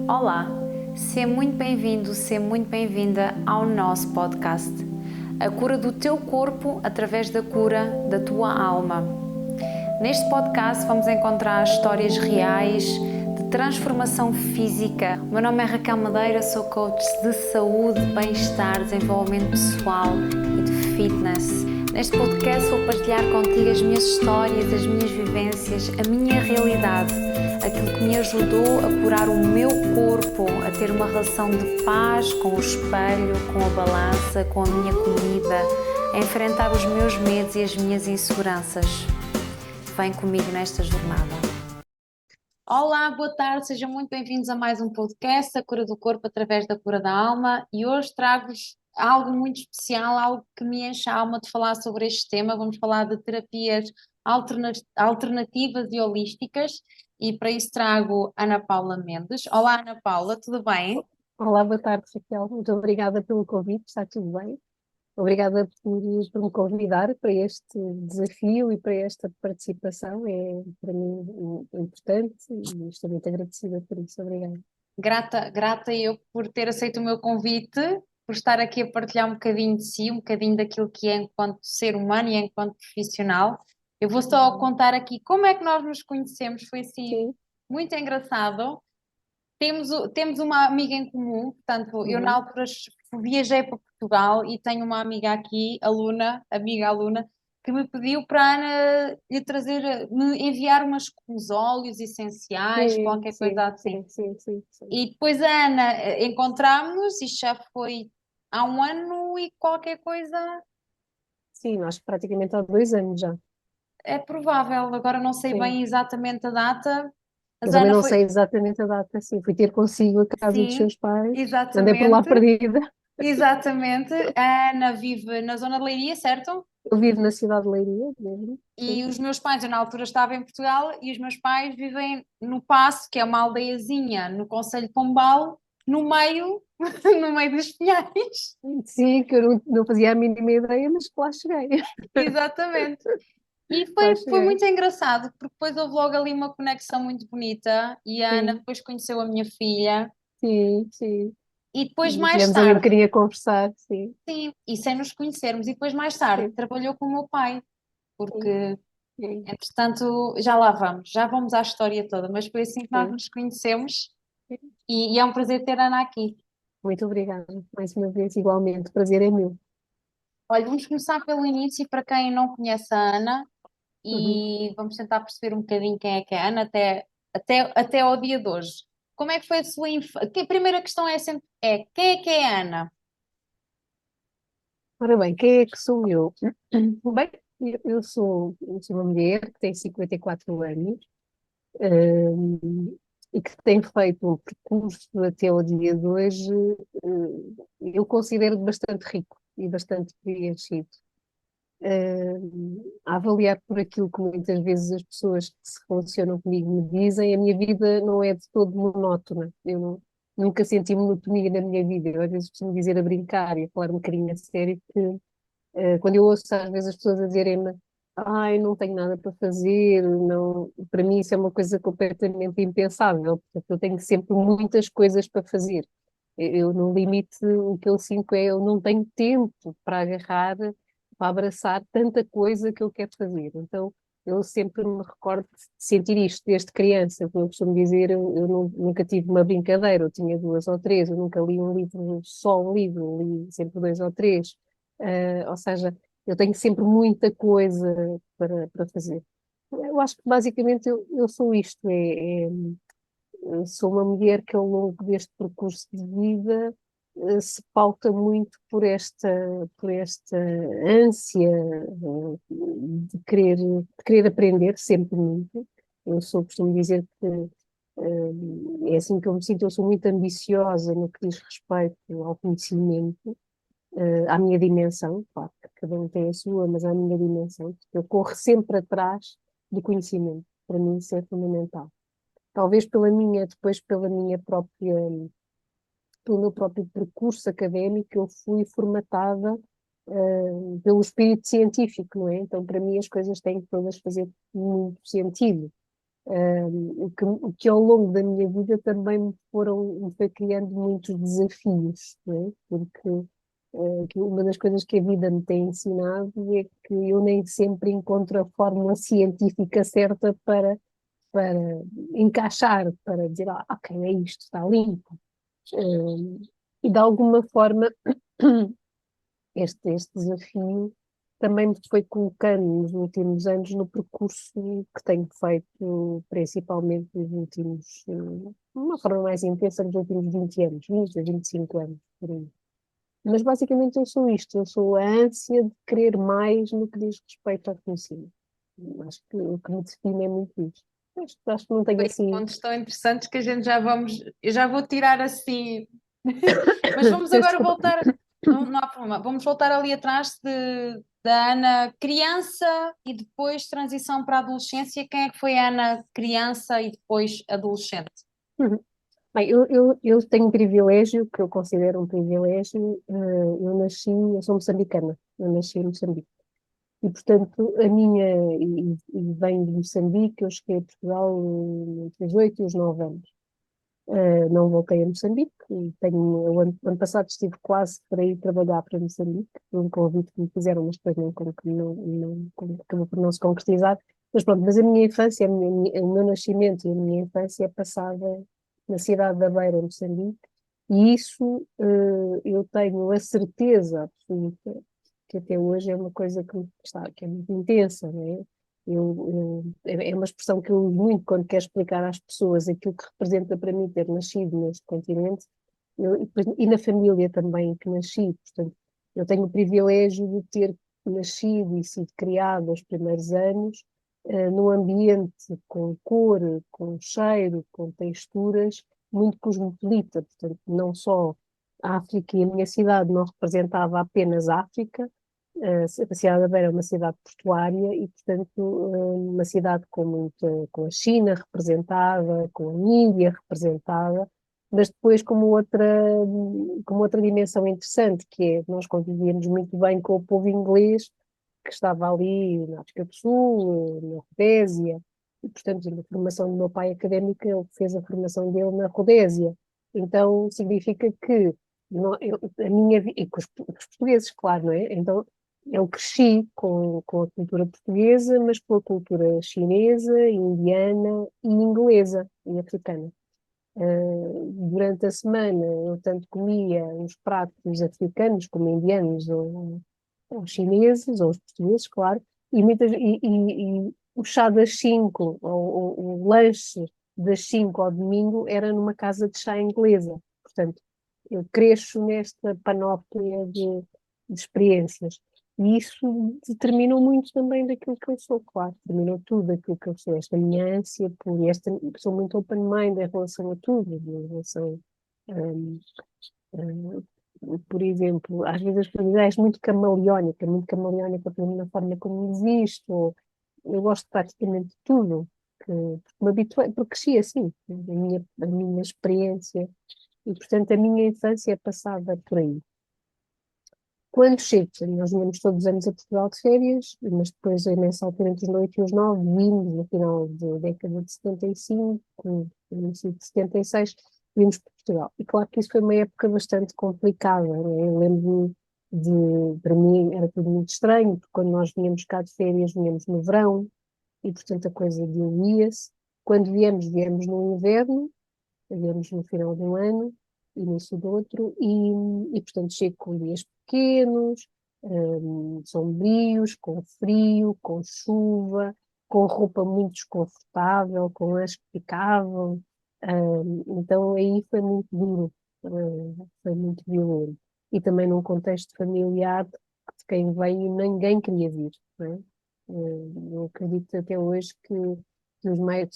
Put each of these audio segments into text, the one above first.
Olá, seja muito bem-vindo, seja muito bem-vinda ao nosso podcast. A cura do teu corpo através da cura da tua alma. Neste podcast vamos encontrar histórias reais de transformação física. O meu nome é Raquel Madeira, sou coach de saúde, bem-estar, desenvolvimento pessoal e de fitness. Neste podcast vou partilhar contigo as minhas histórias, as minhas vivências, a minha realidade, aquilo que me ajudou a curar o meu corpo, a ter uma relação de paz com o espelho, com a balança, com a minha comida, a enfrentar os meus medos e as minhas inseguranças. Vem comigo nesta jornada. Olá, boa tarde, sejam muito bem-vindos a mais um podcast, A Cura do Corpo através da Cura da Alma, e hoje trago-vos algo muito especial, algo que me enche a alma de falar sobre este tema. Vamos falar de terapias alternativas e holísticas, e para isso trago Ana Paula Mendes. Olá, Ana Paula, tudo bem? Olá, boa tarde, Raquel. Muito obrigada pelo convite, está tudo bem? Obrigada por me convidar para este desafio e para esta participação. É para mim importante e estou muito agradecida por isso. Obrigada. Grata eu por ter aceito o meu convite, por estar aqui a partilhar um bocadinho de si, um bocadinho daquilo que é enquanto ser humano e enquanto profissional. Eu vou só contar aqui como é que nós nos conhecemos, foi assim Sim. muito engraçado. Temos uma amiga em comum, portanto, eu na Uhum. altura viajei para Portugal e tenho uma amiga aqui, amiga aluna, que me pediu para a Ana lhe trazer, me enviar uns óleos essenciais, Sim, qualquer sim, coisa assim. sim, sim, sim, sim. E depois a Ana, encontramos-nos, isto já foi há um ano e qualquer coisa, Sim, acho que praticamente há 2 anos já. é provável, agora não sei Sim. bem exatamente a data, Eu mas a também Ana não foi, sei exatamente a data, sim. Fui ter consigo a casa dos sim, seus pais, andei por lá exatamente, perdida. exatamente. A Ana vive na zona de Leiria, certo? Eu vivo na cidade de Leiria mesmo. E Sim. os meus pais, eu na altura estava em Portugal, e os meus pais vivem no Paço, que é uma aldeiazinha no Concelho de Pombal, no meio, no meio dos pinhais. Sim, que eu não fazia a mínima ideia, mas que lá cheguei. Exatamente. E Lá foi cheguei. muito engraçado, porque depois houve logo ali uma conexão muito bonita, e a Ana Sim, depois conheceu a minha filha, sim, sim. e depois E mais tivemos ali um tarde, bocadinho a conversar, sim, sim, e sem nos conhecermos, e depois mais tarde sim, trabalhou com o meu pai, sim, porque sim, entretanto já vamos à história toda, mas foi assim que nós sim, nos conhecemos, sim. e é um prazer ter a Ana aqui. Muito obrigada. Mais uma vez, igualmente. O prazer é meu. Olha, vamos começar pelo início para quem não conhece a Ana, Uhum. e vamos tentar perceber um bocadinho quem é que é a Ana até ao dia de hoje. Como é que foi a sua infância? A primeira questão é sempre quem é que é a Ana? Ora bem, quem é que sou eu? Bem, eu sou uma mulher que tem 54 anos, e que tem feito um percurso até ao dia de hoje, eu considero bastante rico e bastante preenchido. A avaliar por aquilo que muitas vezes as pessoas que se relacionam comigo me dizem, a minha vida não é de todo monótona. Nunca senti monotonia na minha vida. Eu às vezes costumo dizer a brincar e a falar um bocadinho a sério que quando eu ouço às vezes as pessoas a dizerem-me ai, não tenho nada para fazer, não, para mim isso é uma coisa completamente impensável. Portanto, eu tenho sempre muitas coisas para fazer. No limite, o que eu sinto é eu não tenho tempo para agarrar, para abraçar tanta coisa que eu quero fazer. Então, eu sempre me recordo de sentir isto desde criança. Como eu costumo dizer, nunca tive uma brincadeira, eu tinha duas ou três, eu nunca li um livro, só um livro, li sempre dois ou três. Ou seja, eu tenho sempre muita coisa para fazer. Eu acho que basicamente eu sou isto, eu sou uma mulher que ao longo deste percurso de vida se pauta muito por esta ânsia de querer aprender sempre muito. Costumo dizer que é assim que eu me sinto, eu sou muito ambiciosa no que diz respeito ao conhecimento, à minha dimensão, claro que cada um tem a sua, mas à minha dimensão, porque eu corro sempre atrás do conhecimento, para mim isso é fundamental. Talvez depois pela minha própria, pelo meu próprio percurso académico, eu fui formatada, pelo espírito científico, não é? Então, para mim, as coisas têm que todas fazer muito sentido. O que ao longo da minha vida também me foi criando muitos desafios, não é? Porque que uma das coisas que a vida me tem ensinado é que eu nem sempre encontro a fórmula científica certa para encaixar, para dizer, ok, é isto, está limpo. E de alguma forma este desafio também me foi colocando nos últimos anos no percurso que tenho feito, principalmente nos últimos, de uma forma mais intensa, nos últimos 20 anos, 20 a 25 anos, por aí. Mas basicamente eu sou isto, eu sou a ânsia de querer mais no que diz respeito ao conhecimento. Acho que o que me define é muito isto. Acho que não tenho assim. Pontos tão interessantes que a gente já vamos, eu já vou tirar assim. Mas vamos Peço agora desculpa. voltar, não há problema, vamos voltar ali atrás da Ana criança e depois transição para a adolescência. Quem é que foi a Ana criança e depois adolescente? Uhum. Bem, eu tenho um privilégio, que eu considero um privilégio. Eu sou moçambicana, eu nasci em Moçambique. E, portanto, e venho de Moçambique, eu cheguei a Portugal entre os 8 e os 9 anos. Não voltei a Moçambique, e o ano passado estive quase para ir trabalhar para Moçambique, foi um convite que me fizeram, mas depois acabou por não se concretizar. Mas pronto, mas a minha infância, o meu nascimento e a minha infância é passada na cidade da Beira, em Moçambique, e isso eu tenho a certeza absoluta que até hoje é uma coisa que é muito intensa, não é? É uma expressão que eu uso muito quando quero explicar às pessoas aquilo que representa para mim ter nascido neste continente e na família também em que nasci. Portanto, eu tenho o privilégio de ter nascido e sido criado aos primeiros anos num ambiente com cor, com cheiro, com texturas muito cosmopolita. Portanto, não só a África e a minha cidade não representava apenas a África, a cidade da Beira é uma cidade portuária e, portanto, uma cidade com a China representada, com a Índia representada, mas depois com outra dimensão interessante, que é nós convivíamos muito bem com o povo inglês que estava ali na África do Sul, na Rodésia, e, portanto, na formação do meu pai académica, ele fez a formação dele na Rodésia. Então, significa que e com os portugueses, claro, não é? Então, eu cresci com a cultura portuguesa, mas com a cultura chinesa, indiana e inglesa e africana. Durante a semana eu tanto comia os pratos africanos como indianos ou chineses, ou os portugueses, claro, e o chá das 5, ou o lanche das 5 ao domingo era numa casa de chá inglesa. Portanto, eu cresço nesta panóplia de experiências. E isso determinou muito também daquilo que eu sou, claro, determinou tudo aquilo que eu sou, esta minha ânsia sou muito open-mind em relação a tudo, em relação, hum, hum, por exemplo, às vezes as pessoas dizem, és muito camaleónica na forma como existo, ou eu gosto de praticamente de tudo, porque me habituei, porque cresci assim, a minha experiência, e portanto a minha infância é passada por aí. Quando chego, nós íamos todos os anos a Portugal de férias, mas depois, nessa altura, entre os 8 e os 9, vimos, no final da década de 75, no início de 76, vimos para Portugal. E claro que isso foi uma época bastante complicada, né? Eu lembro-me para mim era tudo muito estranho, porque quando nós vinhamos cá de férias, vinhamos no verão, e portanto a coisa diluía-se. Quando viemos no inverno, viemos no final de um ano, início do outro, e portanto chego com dias pequenos, sombrios, com frio, com chuva, com roupa muito desconfortável, com as que picavam. Então aí foi muito duro, foi muito violento. E também num contexto familiar de quem veio ninguém queria vir, não é? Eu acredito até hoje que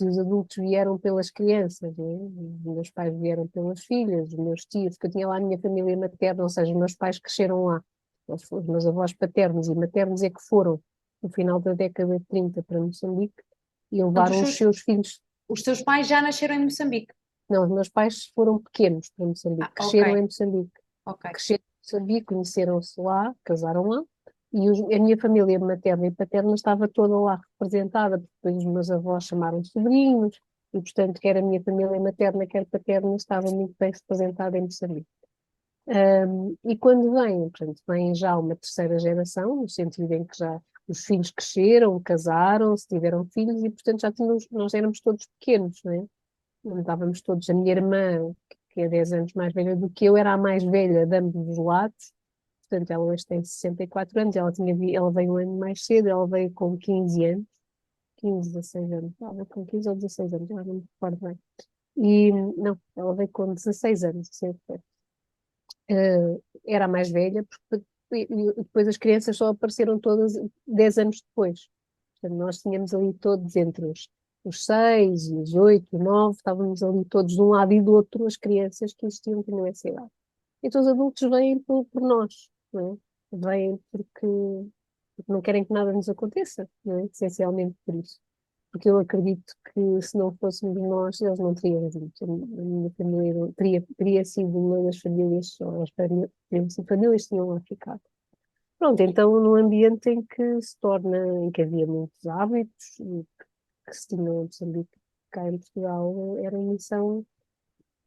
os adultos vieram pelas crianças, não é? Os meus pais vieram pelas filhas, os meus tios, que eu tinha lá a minha família materna, ou seja, os meus pais cresceram lá. Os meus avós paternos e maternos é que foram, no final da década de 30, para Moçambique e Portanto, levaram os seus filhos. os teus pais já nasceram em Moçambique. Não, os meus pais foram pequenos para Moçambique, Ok, cresceram em Moçambique. ok. Cresceram em Moçambique, conheceram-se lá, casaram lá, A minha família materna e paterna estava toda lá representada, porque depois os meus avós chamaram sobrinhos, e portanto, quer a minha família materna, quer paterna, estava muito bem representada em Moçambique. E quando vem, portanto, vem já uma terceira geração, no sentido em que já os filhos cresceram, casaram-se, tiveram filhos, e portanto já tínhamos, nós éramos todos pequenos, não é? Estávamos todos, a minha irmã, que é 10 anos mais velha do que eu, era a mais velha de ambos os lados. Portanto, ela hoje tem 64 anos, ela veio um ano mais cedo, ela veio com 15 anos, 15, 16 anos, ela veio com 15 ou 16 anos, ela não me recordo bem. E, não, ela veio com 16 anos, sempre. Era a mais velha, porque depois as crianças só apareceram todas 10 anos depois. Portanto, nós tínhamos ali todos entre os 6 e os 8, 9, estávamos ali todos de um lado e do outro, as crianças que existiam tinham essa idade. Então os adultos vêm por nós, não é? Vêm porque não querem que nada nos aconteça, não é? Essencialmente por isso. Porque eu acredito que se não fôssemos nós, eles não teriam vindo. A minha família teria sido uma das famílias, ou as famílias tinham lá ficado. Pronto, então num ambiente em que se torna, em que havia muitos hábitos, e que se tinham em Moçambique, cá em Portugal, era uma missão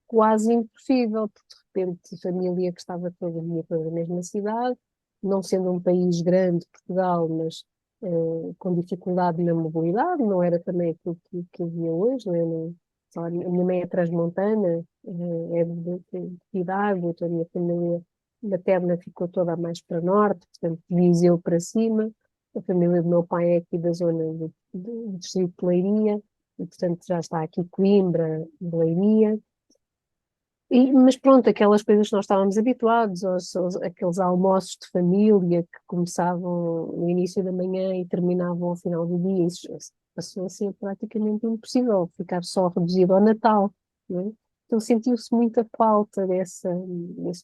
quase impossível, porque de repente a família que estava toda vinha toda na mesma cidade, não sendo um país grande, Portugal, mas com dificuldade na mobilidade, não era também aquilo que havia hoje, não é? A minha mãe é transmontana, é de Idago, então a minha família materna ficou toda mais para norte, portanto, de Viseu para cima, a família do meu pai é aqui da zona do distrito de Leiria, e portanto já está aqui Coimbra, Leiria. Mas pronto, aquelas coisas que nós estávamos habituados, aqueles almoços de família que começavam no início da manhã e terminavam ao final do dia, isso passou a ser praticamente impossível, ficar só reduzido ao Natal, não é? Então sentiu-se muita falta desse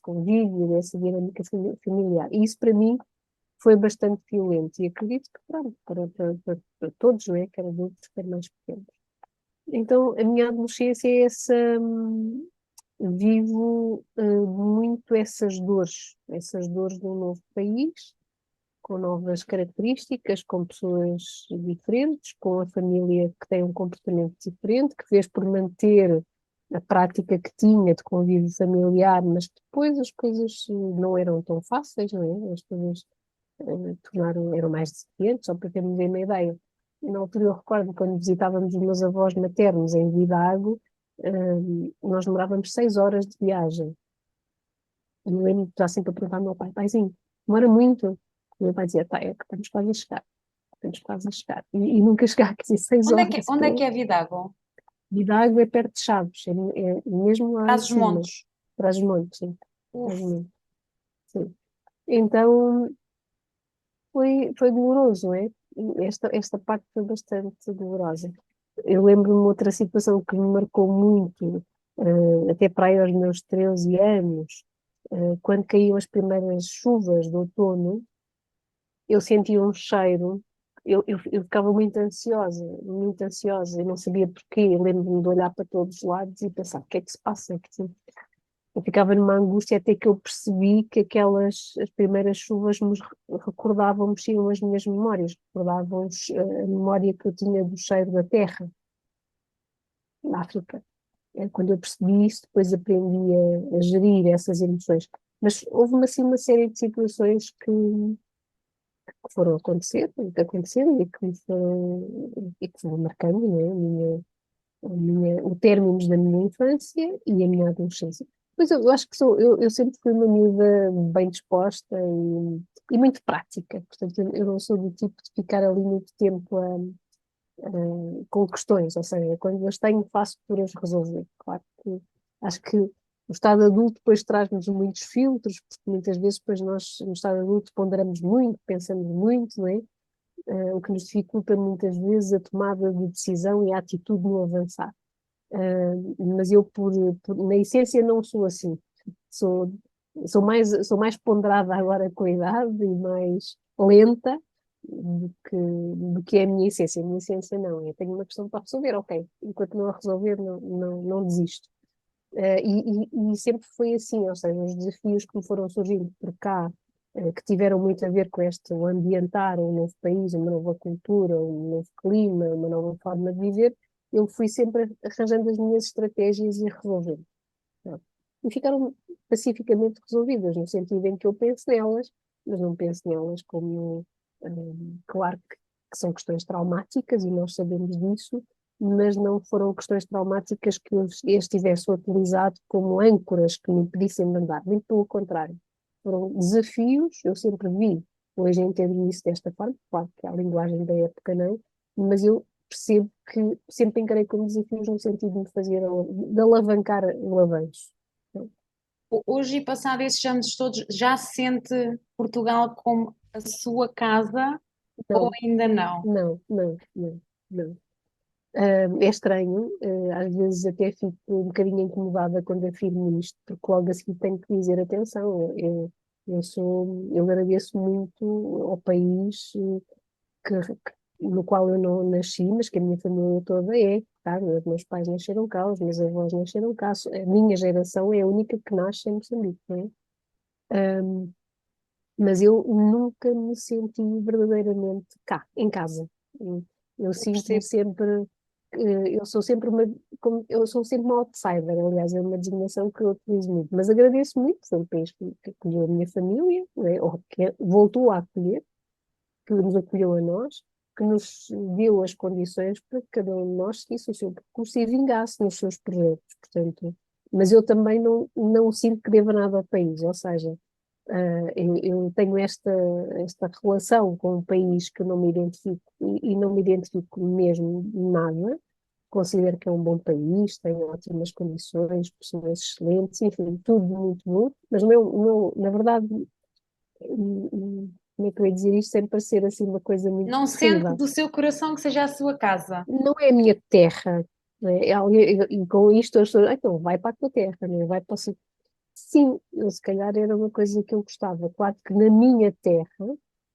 convívio, dessa dinâmica familiar. E isso para mim foi bastante violento e acredito que pronto, para todos, não é? Quer adultos, quer mais pequenos. Então a minha adolescência é essa. Vivo muito essas dores de um novo país, com novas características, com pessoas diferentes, com a família que tem um comportamento diferente, que fez por manter a prática que tinha de convívio familiar, mas que depois as coisas não eram tão fáceis, não é? As coisas eram mais desafiantes, só para termos uma ideia. Na altura eu recordo quando visitávamos os meus avós maternos em Vidago, nós demorávamos 6 horas de viagem. E eu lembro de estar sempre a perguntar ao meu pai, paizinho, demora muito? O meu pai dizia, tá, é que estamos quase a chegar, estamos quase a chegar. E nunca chegar, quer dizer, 6 horas. Onde é que é Vidago? Vidago é perto de Chaves, é mesmo lá em cima, Trás-os-Montes. para as montes, sim. Uf. Sim. Então, foi doloroso, não é? Esta parte foi bastante dolorosa. Eu lembro-me de outra situação que me marcou muito, até para aí aos meus 13 anos, quando caíam as primeiras chuvas de outono, eu sentia um cheiro, eu ficava muito ansiosa, e não sabia porquê. Eu lembro-me de olhar para todos os lados e pensar, o que é que se passa? Eu ficava numa angústia até que eu percebi que as primeiras chuvas me recordavam, mexiam as minhas memórias, recordavam a memória que eu tinha do cheiro da terra, na África. Quando eu percebi isso, depois aprendi a gerir essas emoções. Mas houve assim uma série de situações que foram acontecendo, que aconteceram e que foram marcando, né, o término da minha infância e a minha adolescência. Pois eu acho que eu sempre fui uma miúda bem disposta e muito prática, portanto eu não sou do tipo de ficar ali muito tempo com questões, ou seja, quando as tenho faço por as resolver. Claro que acho que o estado adulto depois traz-nos muitos filtros, porque muitas vezes depois nós no estado adulto ponderamos muito, pensamos muito, não é? O que nos dificulta muitas vezes a tomada de decisão e a atitude no avançar. Mas eu, na essência, não sou assim. Sou, sou mais ponderada agora com a idade e mais lenta do que é a minha essência. A minha essência não. Eu tenho uma questão para resolver, ok. Enquanto não a resolver, não desisto. E sempre foi assim, ou seja, os desafios que me foram surgindo por cá, que tiveram muito a ver com este, o ambientar um novo país, uma nova cultura, um novo clima, uma nova forma de viver, eu fui sempre arranjando as minhas estratégias e resolvendo. Pronto. E ficaram pacificamente resolvidas, no sentido em que eu penso nelas, mas não penso nelas como, claro que são questões traumáticas e nós sabemos disso, mas não foram questões traumáticas que eu as tivesse utilizado como âncoras que me impedissem de andar, muito pelo contrário. Foram desafios, eu sempre vi, hoje entendo isso desta forma, claro que é a linguagem da época não, mas eu percebo que sempre encarei como desafios no sentido de me fazer, de alavancar alavancos. Hoje, e passado esses anos todos, já sente Portugal como a sua casa ou Não, ainda não? não, não, não, não. É estranho, às vezes até fico um bocadinho incomodada quando afirmo isto, porque logo a seguir tenho que dizer atenção, eu agradeço muito ao país no qual eu não nasci, mas que a minha família toda é, tá? Os meus pais nasceram cá, os meus avós nasceram cá, a minha geração é a única que nasce em Moçambique, não é? Mas eu nunca me senti verdadeiramente cá, em casa. Eu Eu sinto-me percebo. sempre, eu sou sempre uma outsider, aliás, é uma designação que eu utilizo muito, mas agradeço muito, foi um país que acolheu a minha família, né, ou que voltou a acolher, que nos acolheu a nós, que nos deu as condições para que cada um de nós seguisse o seu percurso e vingasse nos seus projetos, portanto, mas eu também não sinto que deva nada ao país, ou seja, eu tenho esta relação com um país que eu não me identifico e não me identifico mesmo nada. Considero que é um bom país, tem ótimas condições, pessoas excelentes, enfim, tudo muito bom. Mas na verdade, como é que eu ia dizer isto sem parecer assim uma coisa muito Não sente terrível? do seu coração que seja a sua casa? Não é a minha terra. Não é? E com isto as pessoas, "Ah, então vai para a tua terra, não é? Vai para o sítio." Sim, eu se calhar era uma coisa que eu gostava. Claro que na minha terra,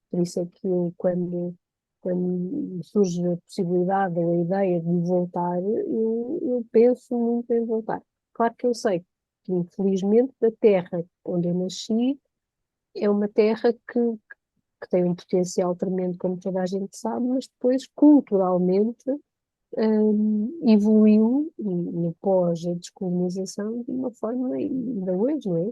por isso é que eu, quando surge a possibilidade ou a ideia de voltar, eu penso muito em voltar. Claro que eu sei que, infelizmente, a terra onde eu nasci é uma terra que tem um potencial tremendo, como toda a gente sabe, mas depois, culturalmente, evoluiu no pós-descolonização de uma forma, e ainda hoje, não é?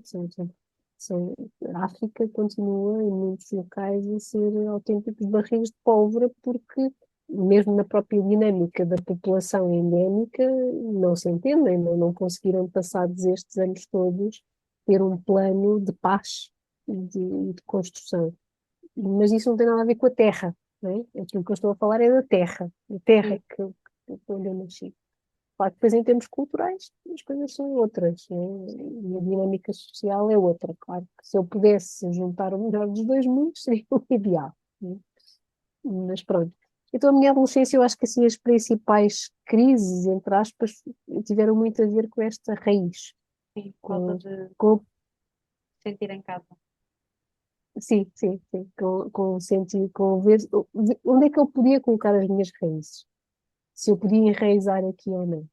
A África continua em muitos locais a ser autênticos barris de pólvora porque mesmo na própria dinâmica da população endémica não se entendem, não conseguiram passados estes anos todos ter um plano de paz e de construção. Mas isso não tem nada a ver com a terra, não é? Aquilo que eu estou a falar é da terra Sim. onde eu nasci. Claro que depois em termos culturais as coisas são outras, né? E a dinâmica social é outra. Claro que se eu pudesse juntar o melhor dos dois mundos seria o ideal, né? Mas pronto. Então a minha adolescência eu acho que assim as principais crises, entre aspas, tiveram muito a ver com esta raiz, Sim, por causa com, de com sentir em casa. sim, sim, sim, com o sentido, com ver onde é que eu podia colocar as minhas raízes, se eu podia enraizar aqui ou não.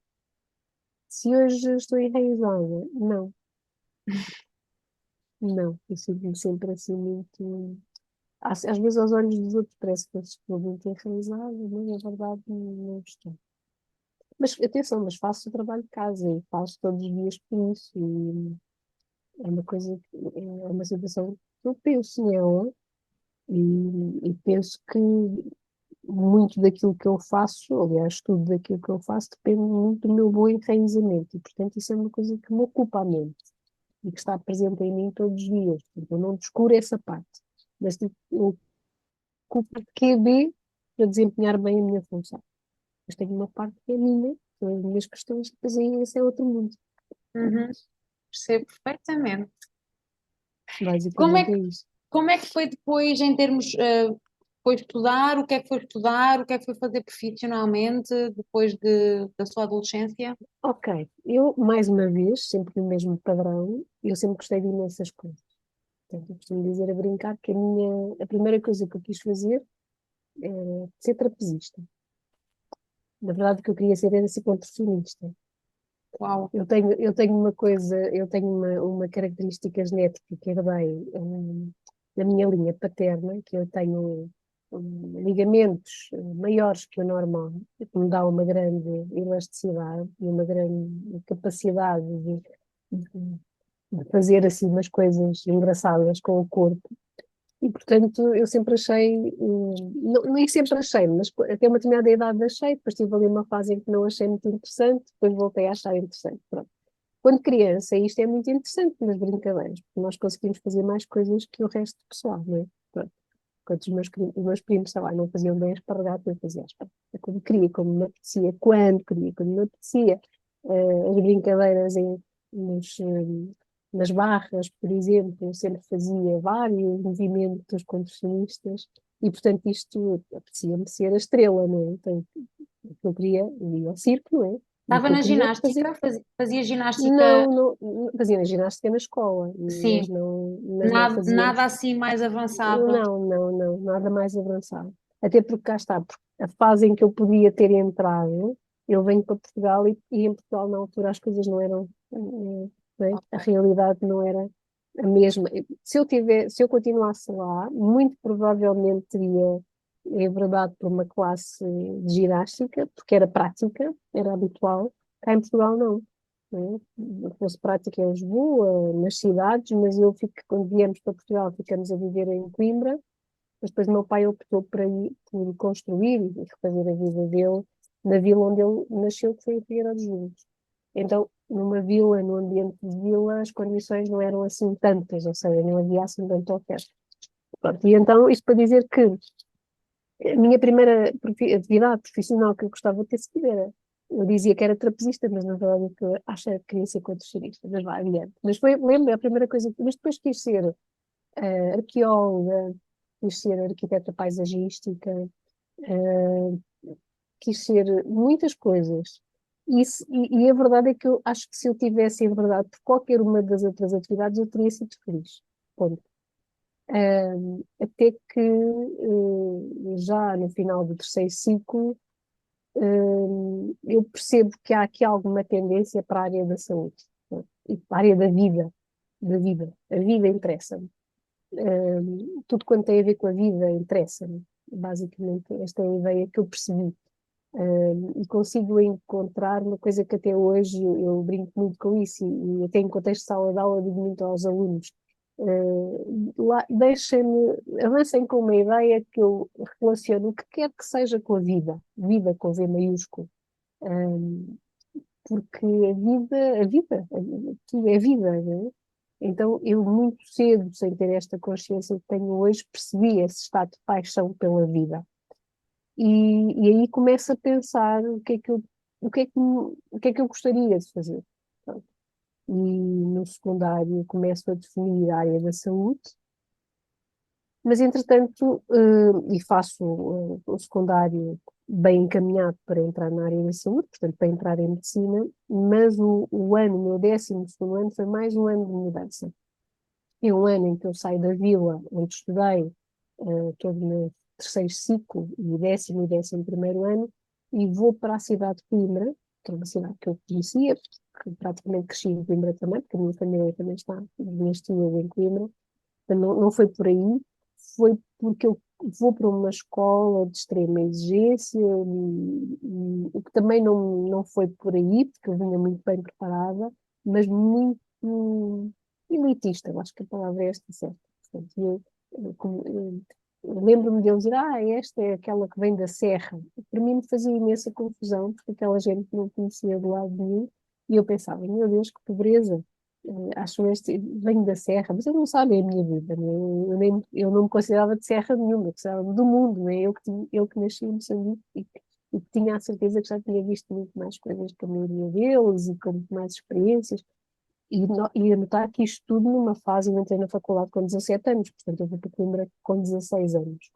Se hoje estou enraizada, não. Não, eu sinto-me sempre assim muito. Às vezes aos olhos dos outros parece que eu estou muito enraizada, mas na verdade não estou. Mas atenção, mas faço o trabalho de casa e faço todos os dias por isso. E é uma coisa, é uma situação que eu penso nela e penso que muito daquilo que eu faço, aliás, tudo daquilo que eu faço depende muito do meu bom enraizamento e, portanto, isso é uma coisa que me ocupa a mente e que está presente em mim todos os dias. Portanto, eu não descuro essa parte, mas tipo, eu ocupo de QB para desempenhar bem a minha função. Mas tenho uma parte que é minha, são as minhas questões, depois aí esse é outro mundo. Uhum. Percebo perfeitamente. Como é Basicamente que, é isso. como é que foi depois, em termos, foi estudar, o que é que foi estudar, o que é que foi fazer profissionalmente depois da sua adolescência? Ok, eu, mais uma vez, sempre no mesmo padrão, eu sempre gostei de imensas coisas. Portanto, eu costumo dizer a brincar que a primeira coisa que eu quis fazer era ser trapezista. Na verdade, o que eu queria ser era ser contorcionista. Uau, Eu tenho uma coisa, eu tenho uma característica genética que herdei, na minha linha paterna, que eu tenho ligamentos maiores que o normal, que me dá uma grande elasticidade e uma grande capacidade de fazer assim umas coisas engraçadas com o corpo. E, portanto, eu sempre achei, nem sempre achei, mas até uma determinada idade achei, depois tive ali uma fase em que não achei muito interessante, depois voltei a achar interessante. Pronto. Quando criança, isto é muito interessante nas brincadeiras, porque nós conseguimos fazer mais coisas que o resto do pessoal, não é? Pronto. Enquanto os meus primos, sei lá, não faziam bem esparregado, eu fazia esparregado. Como queria, como me apetecia, quando queria, quando me apetecia. As brincadeiras nas barras, por exemplo, eu sempre fazia vários movimentos contorcionistas e, portanto, isto apetecia-me ser a estrela, não é? Então, o que eu queria, eu ia ao circo, não é? E o Estava que eu na queria fazer, ginástica, fazia ginástica, não, fazia ginástica na escola, sim, mas não nada, fazia. nada assim mais avançado. Não, nada mais avançado. Até porque cá está, porque a fase em que eu podia ter entrado, eu venho para Portugal e em Portugal na altura as coisas não eram, não é? A realidade não era a mesma. Se eu continuasse lá, muito provavelmente teria enveredado por uma classe de ginástica, porque era prática, era habitual. Cá em Portugal não. Não é? Fosse prática em Lisboa, nas cidades, mas quando viemos para Portugal, ficamos a viver em Coimbra, mas depois o meu pai optou por construir e refazer a vida dele na vila onde ele nasceu, que foi a Figueira dos Vinhos. Então, numa vila, num ambiente de vila, as condições não eram assim tantas, ou seja, não havia assim tanta oferta. Pronto, e então, isto para dizer que a minha primeira atividade profissional que eu gostava de ter sido era, eu dizia que era trapezista, mas na verdade o que eu achava que queria ser contorcionista, mas vai, adiante. Mas foi, lembro, a primeira coisa, mas depois quis ser arqueóloga, quis ser arquiteta paisagística, uh, quis ser muitas coisas. E a verdade é que eu acho que se eu tivesse em verdade por qualquer uma das outras atividades, eu teria sido feliz. Ponto. Até que já no final do terceiro ciclo, eu percebo que há aqui alguma tendência para a área da saúde, né? E para a área da vida. A vida interessa-me. Tudo quanto tem a ver com a vida interessa-me. Basicamente, esta é a ideia que eu percebi. E consigo encontrar uma coisa que até hoje eu brinco muito com isso e até em contexto de sala de aula digo muito aos alunos. Lá, avancem com uma ideia que eu relaciono o que quer que seja com vida com V maiúsculo. Um, Porque tudo é vida, não é? Então, eu muito cedo, sem ter esta consciência que tenho hoje, percebi esse estado de paixão pela vida. E aí começo a pensar o que é que eu gostaria de fazer. Pronto. E no secundário começo a definir a área da saúde, mas entretanto, e faço o secundário bem encaminhado para entrar na área da saúde, portanto, para entrar em medicina, mas o meu 12º ano, foi mais um ano de mudança. É um ano em que eu saio da vila onde estudei, todo o meu terceiro ciclo, e 10º e 11º ano, e vou para a cidade de Coimbra, que é uma cidade que eu conhecia, que praticamente cresci em Coimbra também, porque a minha família também está, as minhas tias em Coimbra. Então, não foi por aí, foi porque eu vou para uma escola de extrema exigência, o que também não foi por aí, porque eu vinha muito bem preparada, mas muito elitista, eu acho que a palavra é esta, certo? Portanto, eu lembro-me de eles dizer, esta é aquela que vem da Serra. Para mim me fazia imensa confusão, porque aquela gente não conhecia do lado nenhum, e eu pensava, meu Deus, que pobreza. Acho este, venho da Serra, mas eles não sabem a minha vida, né? Eu não me considerava de Serra nenhuma, eu considerava do mundo, né? Eu que nasci em Moçambique e que tinha a certeza que já tinha visto muito mais coisas que a maioria deles e com muito mais experiências. E a notar que isto tudo numa fase, eu entrei na faculdade com 17 anos, portanto eu fui para Coimbra com 16 anos.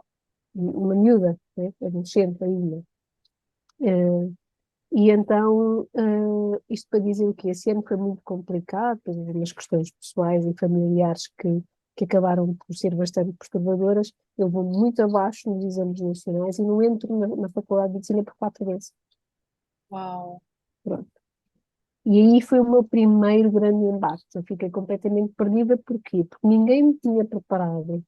Uma miúda, né? Adolescente ainda. Eh, e então, isto para dizer o quê? Esse ano foi muito complicado, por umas questões pessoais e familiares que acabaram por ser bastante perturbadoras. Eu vou muito abaixo nos exames nacionais e não entro na Faculdade de Medicina por 4 vezes. Uau! Pronto. E aí foi o meu primeiro grande embate. Eu fiquei completamente perdida. Porquê? Porque ninguém me tinha preparado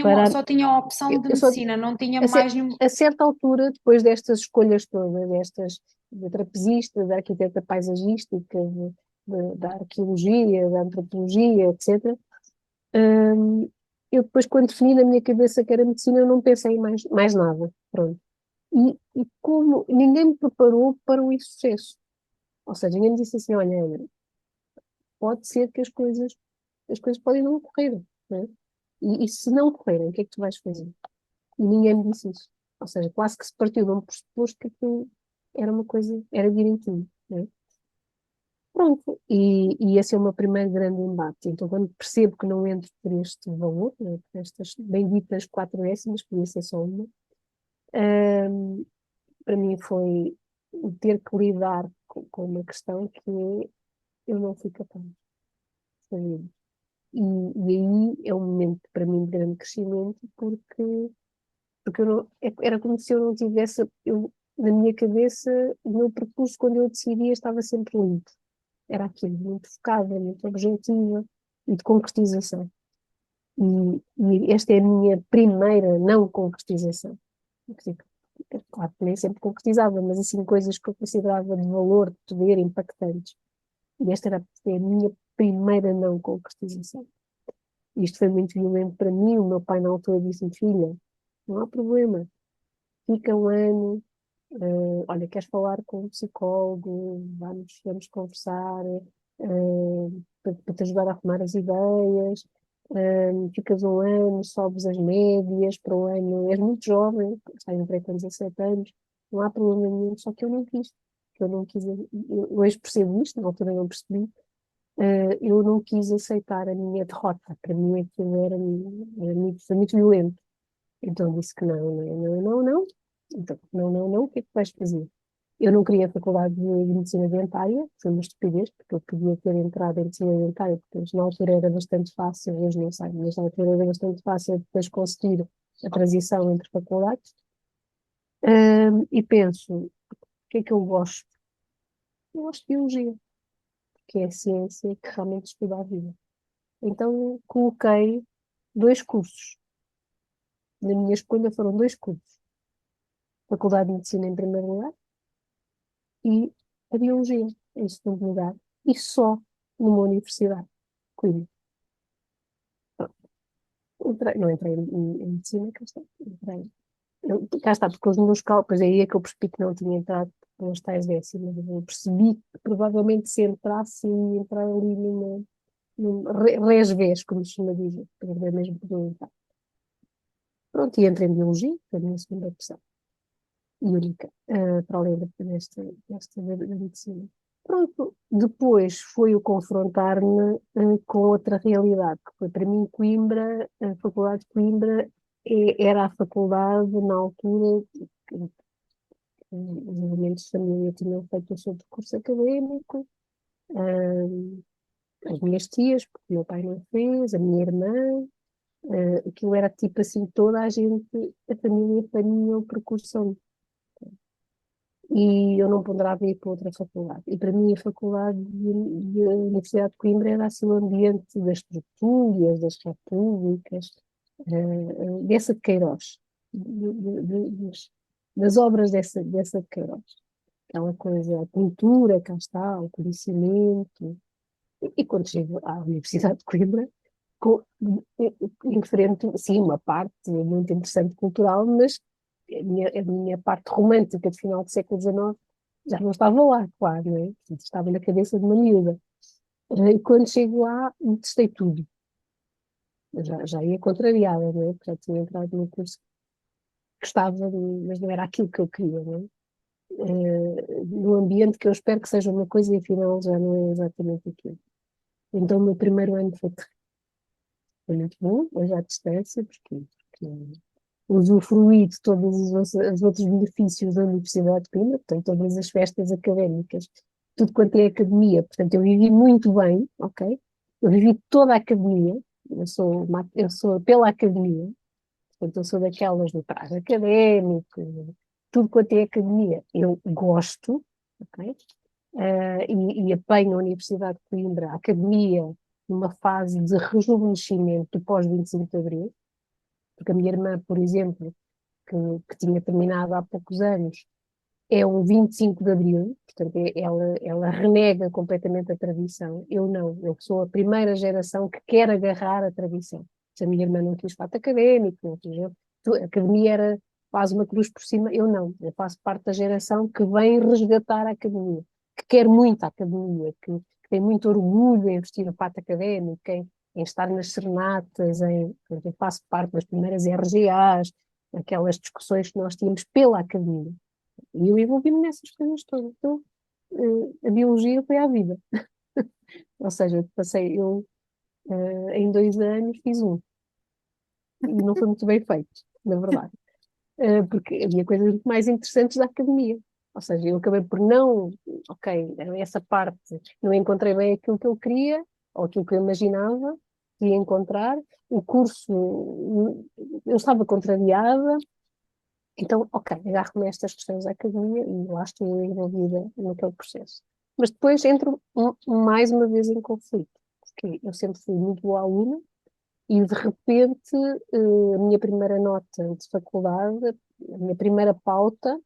para, Só tinha a opção de eu só, medicina, não tinha a, cer- mais nenhum. a certa altura, depois destas escolhas todas, destas de trapezista, da arquiteta paisagística, da arqueologia, da antropologia, etc., hum, eu depois, quando defini na minha cabeça que era medicina, eu não pensei em mais nada. Pronto. E como ninguém me preparou para o insucesso. Ou seja, ninguém me disse assim, olha, Ana, pode ser que as coisas podem não correr, não é? E se não correrem, o que é que tu vais fazer? E ninguém me disse isso. Ou seja, quase que se partiu de um pressuposto que aquilo era uma coisa, era direitinho, não é? Pronto, e esse é o meu primeiro grande embate. Então, quando percebo que não entro por este valor, né, por estas benditas 4 décimas, podia ser só uma, hum, para mim foi o ter que lidar com uma questão que é, eu não fui capaz de fazer. E aí é um momento para mim de grande crescimento, porque eu não, era como se eu não tivesse, na minha cabeça, o meu percurso quando eu decidia estava sempre limpo. Era aquilo, muito focada, muito objetiva e de concretização. E esta é a minha primeira não concretização. Quer dizer, claro que nem sempre concretizava, mas assim, coisas que eu considerava de valor, de poder, impactantes. E esta é a minha primeira não concretização. Isto foi muito violento para mim. O meu pai, na altura, disse-me: filha, não há problema, fica um ano, olha, queres falar com um psicólogo, vamos conversar, para te ajudar a arrumar as ideias, ficas um ano, sobes as médias para o ano, és muito jovem, estás em com 17 anos, não há problema nenhum, só que eu não quis, que eu não quis, eu hoje percebo isto, na altura não percebi, eu não quis aceitar a minha derrota, para mim aquilo foi muito violento, então disse que não, não, não, não, não, então, não, não, não, o que é que vais fazer? Eu não queria a faculdade de medicina dentária, foi uma estupidez, porque eu podia ter entrado em medicina dentária, porque na altura era bastante fácil, hoje não sei, mas na altura era bastante fácil depois conseguir a transição entre faculdades. E penso, o que é que eu gosto? Eu gosto de biologia, que é a ciência que realmente estuda a vida. Então coloquei 2 cursos. Na minha escolha foram 2 cursos. Faculdade de Medicina em primeiro lugar e a Biologia em segundo lugar. E só numa universidade. Coimbra. Não entrei em medicina, cá está. Cá está, porque os meus cálculos, aí é que eu percebi que não tinha entrado pelas tais décimas. Eu percebi que provavelmente se entrasse, ia entrar ali res vés, como se chama dizer, para ver mesmo por entrar. Pronto, e entrei em Biologia, foi a minha segunda opção. E única, para além desta da medicina. Pronto, depois foi o confrontar-me com outra realidade, que foi para mim Coimbra, a Faculdade de Coimbra era a faculdade na altura que os elementos de família tinham feito o seu percurso académico, as minhas tias, porque o meu pai não fez, a minha irmã, aquilo era tipo assim, toda a gente, a família faria o percurso e eu não ponderava ir para outra faculdade. E para mim a faculdade de Universidade de Coimbra era assim o ambiente das tertúlias, das repúblicas, dessa de Queiroz, das obras dessa de Queiroz. Aquela coisa, a cultura, cá está, o conhecimento. E quando chego à Universidade de Coimbra, com, em frente, sim, uma parte muito interessante cultural, mas a minha parte romântica de final do século XIX já não estava lá, claro, não é? Portanto, estava na cabeça de uma miúda. E quando chego lá, testei tudo. Já ia contrariada, não é? Porque já tinha entrado no curso que gostava, mas não era aquilo que eu queria, não é? No ambiente que eu espero que seja uma coisa e afinal já não é exatamente aquilo. Então o meu primeiro ano foi muito bom, hoje à distância, porque usufruí de todos os outros benefícios da Universidade de Coimbra, portanto, todas as festas académicas, tudo quanto é academia, portanto, eu vivi muito bem, ok? Eu vivi toda a academia, eu sou pela academia, portanto, eu sou daquelas do traje académico, tudo quanto é academia, eu gosto, ok? E apanho a Universidade de Coimbra, a academia, numa fase de rejuvenescimento do pós-25 de Abril, Porque a minha irmã, por exemplo, que tinha terminado há poucos anos, é um 25 de Abril, portanto, ela renega completamente a tradição. Eu não, eu sou a primeira geração que quer agarrar a tradição. Se a minha irmã não quis fato académico, não quis, a academia era quase uma cruz por cima, eu não. Eu faço parte da geração que vem resgatar a academia, que quer muito a academia, que tem muito orgulho em vestir o fato académico, em estar nas serenatas, portanto, eu faço parte das primeiras RGAs, aquelas discussões que nós tínhamos pela academia. E eu envolvi-me nessas coisas todas. Então, a biologia foi à vida. Ou seja, em 2 anos fiz um. E não foi muito bem feito, na verdade. Porque havia coisas muito mais interessantes da academia. Ou seja, eu acabei por não, ok, essa parte, não encontrei bem aquilo que eu queria, ou aquilo que eu imaginava que ia encontrar. O curso, eu estava contrariada, então, ok, agarro-me a estas questões da academia e lá estou envolvida naquele processo. Mas depois entro mais uma vez em conflito, porque eu sempre fui muito boa aluna e de repente a minha primeira nota de faculdade, a minha primeira pauta,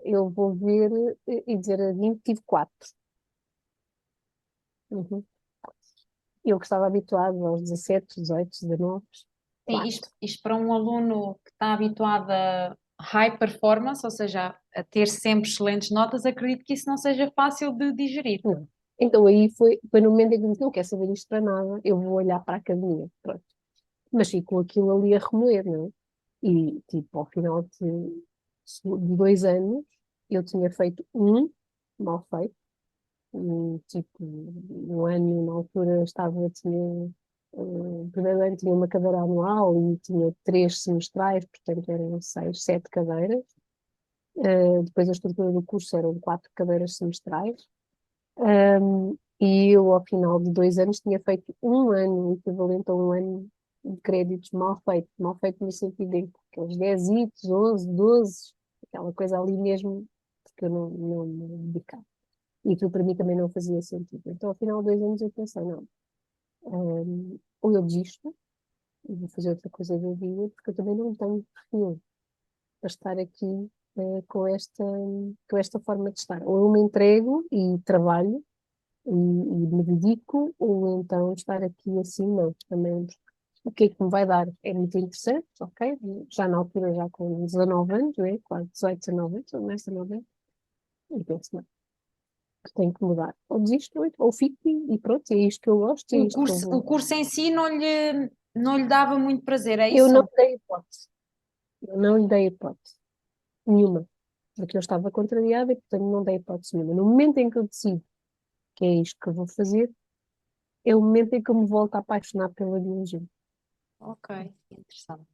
eu vou ver e dizer a 20 tive 4. Uhum. Eu que estava habituada aos 17, 18, 19, Sim, 4. isto para um aluno que está habituado a high performance, ou seja, a ter sempre excelentes notas, acredito que isso não seja fácil de digerir. Não. Então aí foi no momento em que eu disse, não quero saber isto para nada, eu vou olhar para a academia. Pronto. Mas ficou aquilo ali a remoer, não é? E, tipo, ao final de 2 anos, eu tinha feito um mal feito, e, tipo, um ano, na altura, o primeiro ano tinha uma cadeira anual e tinha 3 semestrais, portanto eram 6, 7 cadeiras. Depois a estrutura do curso eram 4 cadeiras semestrais. E eu, ao final de 2 anos, tinha feito um ano, equivalente a um ano de créditos mal feito no sentido em que aqueles 10, 11, 12, aquela coisa ali mesmo, porque eu não me dedicava. E aquilo para mim também não fazia sentido. Então, ao final de 2 anos, eu pensei, não, ou eu desisto e vou fazer outra coisa da vida, porque eu também não tenho perfil para estar aqui com esta forma de estar. Ou eu me entrego e trabalho, e me dedico, ou então estar aqui assim, não, também o que é que me vai dar? É muito interessante, ok? Já na altura, já com 19 anos, né? Quase 18, 19 anos, ou mais 19 anos, e penso, não, tenho que mudar. Ou desisto, ou fico e pronto, é isto que eu gosto, é isto que eu O vou. curso em si não lhe dava muito prazer, é Eu não isso? dei hipótese, eu não lhe dei hipótese nenhuma, porque eu estava contrariada e, portanto, não dei hipótese nenhuma. No momento em que eu decido que é isto que eu vou fazer, é o momento em que eu me volto a apaixonar pela biologia. Ok, interessante.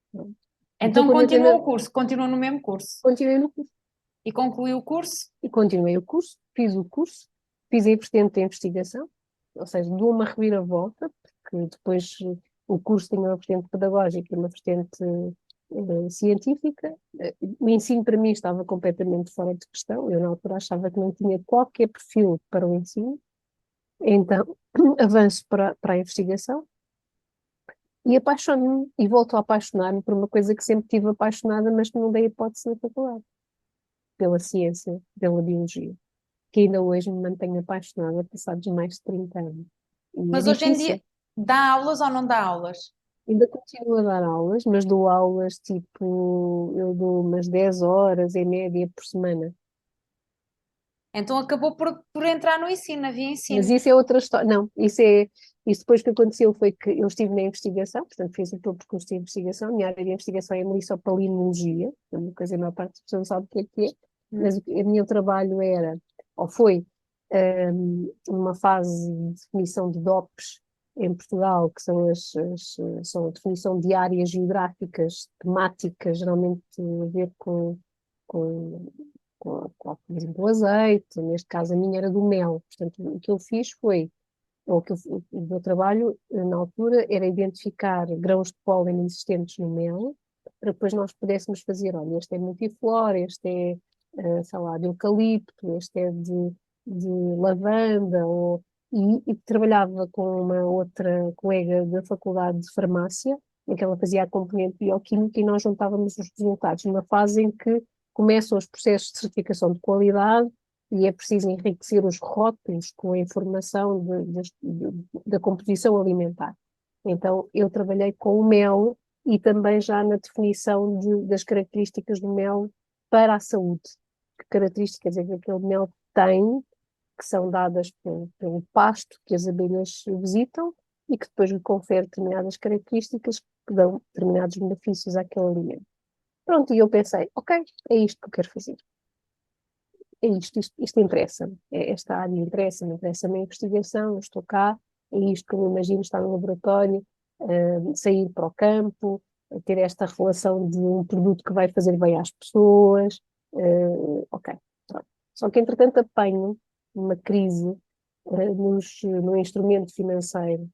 Pronto. Então, Então quando entrei continua o curso, continua no mesmo curso continuei no curso. e concluiu o curso? E continuei o curso, fiz a vertente de investigação, ou seja, dou uma reviravolta, porque depois o curso tinha uma vertente pedagógica e uma vertente científica. O ensino para mim estava completamente fora de questão, eu na altura achava que não tinha qualquer perfil para o ensino, então avanço para a investigação e apaixono-me, e volto a apaixonar-me por uma coisa que sempre tive apaixonada, mas que não dei hipótese na faculdade, pela ciência, pela biologia, que ainda hoje me mantenho apaixonada, passados mais de 30 anos. E é Mas hoje em dia difícil. dá aulas ou não dá aulas? Ainda continuo a dar aulas, mas dou aulas tipo, eu dou umas 10 horas em média por semana. Então acabou por entrar no ensino, havia Mas ensino. isso é outra história. Não, isso depois que aconteceu foi que eu estive na investigação, portanto fiz o meu percurso de investigação. A minha área de investigação é melissopalinologia, uma coisa que a maior parte das pessoas não sabe o que é, mas o meu trabalho era, ou foi, uma fase de definição de DOPs em Portugal, que são a definição de áreas geográficas, temáticas, geralmente a ver por exemplo, o azeite, neste caso a minha era do mel. Portanto, o que eu fiz foi, o meu trabalho na altura era identificar grãos de pólen existentes no mel, para depois nós pudéssemos fazer, olha, este é multiflora, este é, sei lá, de eucalipto, este é de lavanda, e trabalhava com uma outra colega da Faculdade de Farmácia, em que ela fazia a componente bioquímica e nós juntávamos os resultados numa fase em que começam os processos de certificação de qualidade e é preciso enriquecer os rótulos com a informação da composição alimentar. Então, eu trabalhei com o mel e também já na definição das características do mel para a saúde. Que características é que aquele mel tem, que são dadas pelo pasto que as abelhas visitam e que depois lhe confere determinadas características que dão determinados benefícios àquele alimento. Pronto, e eu pensei, ok, é isto que eu quero fazer. É isto interessa-me. Esta área interessa-me a investigação, eu estou cá, é isto que eu me imagino estar no laboratório, sair para o campo, ter esta relação de um produto que vai fazer bem às pessoas, ok. Pronto. Só que, entretanto, apanho uma crise no instrumento financeiro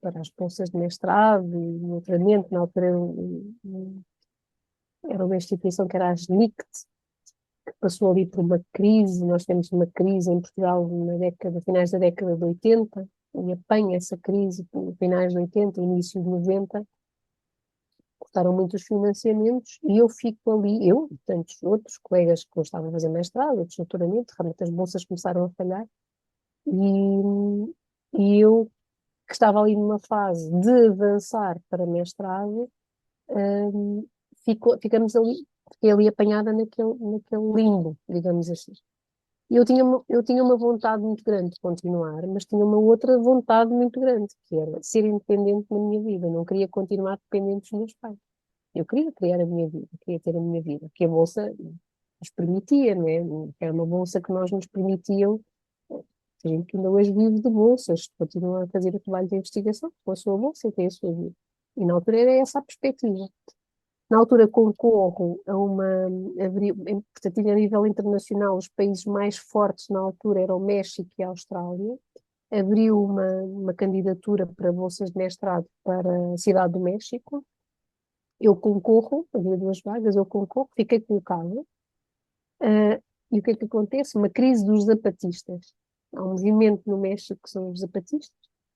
para as bolsas de mestrado e doutoramento. Na altura era uma instituição que era a SNICT, que passou ali por uma crise. Nós temos uma crise em Portugal finais da década de 80, e apanha essa crise finais de 80, início de 90, cortaram muitos financiamentos e eu fico ali, eu e tantos outros colegas que estavam a fazer mestrado, outros doutoramento, realmente as bolsas começaram a falhar e eu, que estava ali numa fase de avançar para mestrado, ficamos ali, fiquei ali apanhada naquele limbo, digamos assim. E eu tinha uma vontade muito grande de continuar, mas tinha uma outra vontade muito grande, que era ser independente na minha vida. Eu não queria continuar dependente dos meus pais. Eu queria criar a minha vida, queria ter a minha vida, que a bolsa nos permitia, não é? Era uma bolsa que nós nos permitiam. A gente que ainda hoje vive de bolsas, continua a fazer o trabalho de investigação com a sua bolsa e tem a sua vida. E na altura era essa a perspectiva. Na altura concorro a portanto, a nível internacional, os países mais fortes na altura eram o México e a Austrália. Abriu uma candidatura para bolsas de mestrado para a Cidade do México. Eu concorro, havia 2 vagas, eu concorro, fiquei colocada. E o que é que acontece? Uma crise dos zapatistas. Há um movimento no México que são os zapatistas,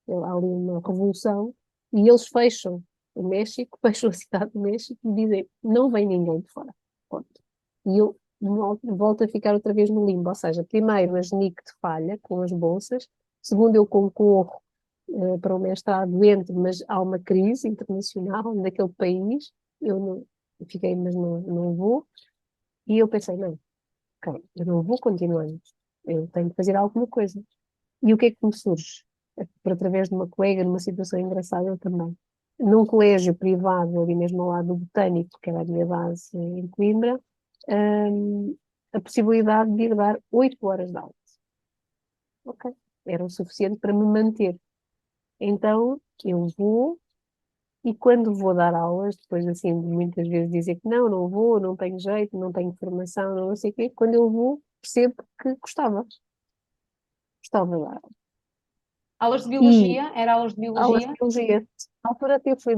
há ali uma revolução, e eles fecham o México, fecham a cidade do México e dizem, não vem ninguém de fora. Ponto. E eu volto a ficar outra vez no limbo, ou seja, primeiro a GNIC falha com as bolsas, segundo eu concorro para o mestrado, entro, mas há uma crise internacional naquele país, eu não, fiquei, mas não vou, e eu pensei, não, ok, eu não vou continuar, eu tenho que fazer alguma coisa. E o que é que me surge? Por através de uma colega, numa situação engraçada também. Num colégio privado, ali mesmo ao lado do Botânico, que era a minha base em Coimbra, a possibilidade de ir dar 8 horas de aula. Ok, era o suficiente para me manter. Então, eu vou, e quando vou dar aulas, depois assim, de muitas vezes dizer que não vou, não tenho jeito, não tenho formação, não sei o quê, quando eu vou, percebo que gostava de dar. Aulas de E biologia? Era aulas de aulas de biologia? biologia. Na altura até fui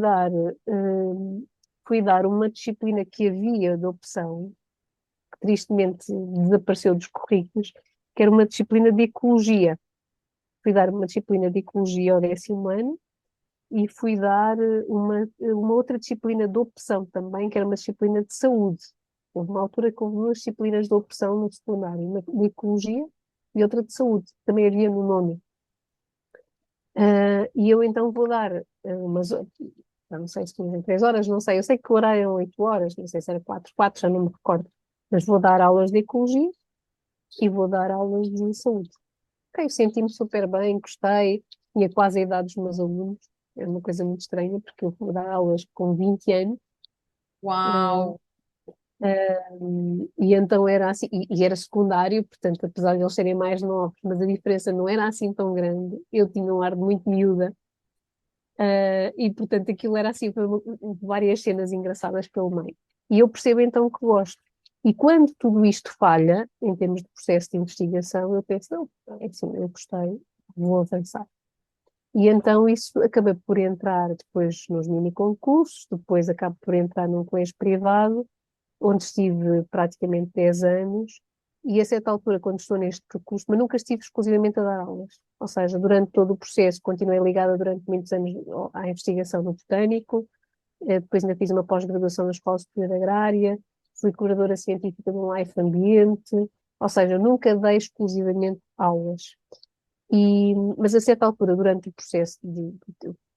dar uma disciplina que havia de opção, que tristemente desapareceu dos currículos, que era uma disciplina de ecologia. Fui dar uma disciplina de ecologia ao 10º ano e fui dar uma outra disciplina de opção também, que era uma disciplina de saúde. Houve uma altura que houve 2 disciplinas de opção no secundário, uma de ecologia e outra de saúde, também havia no nono. E eu então vou dar não sei se tinha 3 horas, não sei, eu sei que o horário eram 8 horas, não sei se era 4, já não me recordo, mas vou dar aulas de ecologia e vou dar aulas de saúde. Ok, eu senti-me super bem, gostei, tinha quase a idade dos meus alunos, é uma coisa muito estranha, porque eu vou dar aulas com 20 anos, eh, Uau! e então era assim, e era secundário, portanto, apesar de eles serem mais novos, mas a diferença não era assim tão grande, eu tinha um ar de muito miúda, e portanto aquilo era assim, várias cenas engraçadas pelo meio. E eu percebo então que gosto. E quando tudo isto falha, em termos de processo de investigação, eu penso, não, é assim, eu gostei, vou avançar. E então isso acabei por entrar depois nos mini concursos, depois acabo por entrar num colégio privado, onde estive praticamente 10 anos, E a certa altura, quando estou neste percurso, mas nunca estive exclusivamente a dar aulas. Ou seja, durante todo o processo, continuei ligada durante muitos anos à investigação no botânico, depois ainda fiz uma pós-graduação na Escola Superior Agrária, fui curadora científica do Life Ambiente, ou seja, nunca dei exclusivamente aulas. Mas a certa altura, durante o processo